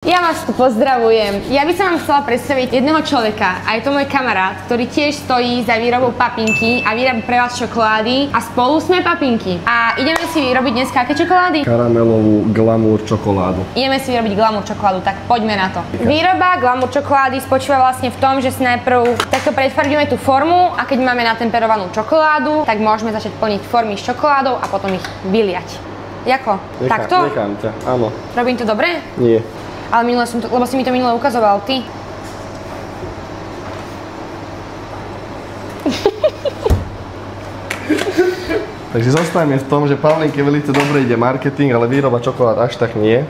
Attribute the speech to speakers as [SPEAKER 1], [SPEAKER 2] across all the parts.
[SPEAKER 1] Ja vás tu pozdravujem. Ja by som vám chcela predstaviť jedného človeka a je to môj kamarát, ktorý tiež stojí za výrobou papinky a vyrába pre vás čokolády a spolu sme papinky. A ideme si vyrobiť dneska aké čokolády?
[SPEAKER 2] Karamelovú glamour čokoládu.
[SPEAKER 1] Ideme si vyrobiť glamour čokoládu, tak poďme na to. Výroba glamour čokolády spočíva vlastne v tom, že si najprv takto predfarbíme tú formu a keď máme natemperovanú čokoládu, tak môžeme začať plniť formy s čokoládou a potom ich vyliať. Jako? Takto?
[SPEAKER 2] Nechám ťa, áno.
[SPEAKER 1] Robím to dobre?
[SPEAKER 2] Nie.
[SPEAKER 1] Ale minule som to, lebo si mi to minule ukazoval, ty.
[SPEAKER 2] Takže zostaneme v tom, že Pavlinke veľmi dobre ide marketing, ale výroba čokolád až tak nie.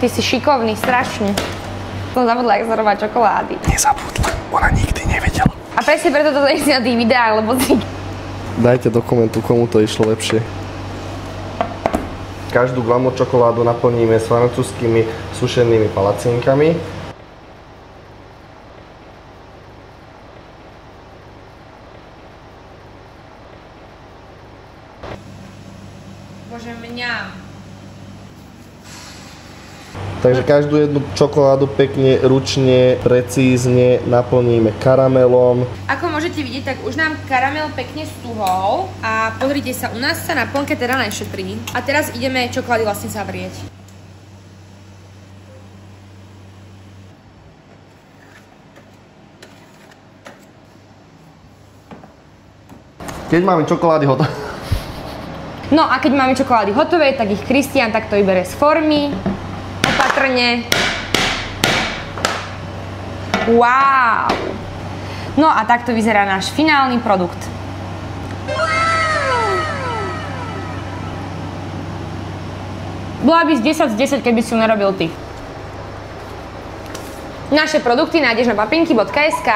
[SPEAKER 1] Ty si šikovný, strašne. Som zabudla, jak zarobať čokolády.
[SPEAKER 2] Nezabudla, ona nikdy nevedela.
[SPEAKER 1] A presne preto to nejsi na tých videách, lebo si...
[SPEAKER 2] Dajte do komentu, komu to išlo lepšie. Každú glamour čokoládu naplníme s francúzskými sušenými palacinkami.
[SPEAKER 1] Bože, mňam.
[SPEAKER 2] Takže každú jednu čokoládu pekne, ručne, precízne naplníme karamelom.
[SPEAKER 1] Ako môžete vidieť, tak už nám karamel pekne stuhol a pozrite sa, u nás sa na plnke teda nešetrí. A teraz ideme čokolády vlastne zavrieť.
[SPEAKER 2] Keď máme čokolády hotové.
[SPEAKER 1] No a keď máme čokolády hotové, tak ich Kristián takto vybere z formy. Opatrne. Wow! No a takto vyzerá náš finálny produkt. Bola by z 10 z 10, keby si ju nerobil ty. Naše produkty nájdeš na papinky.sk.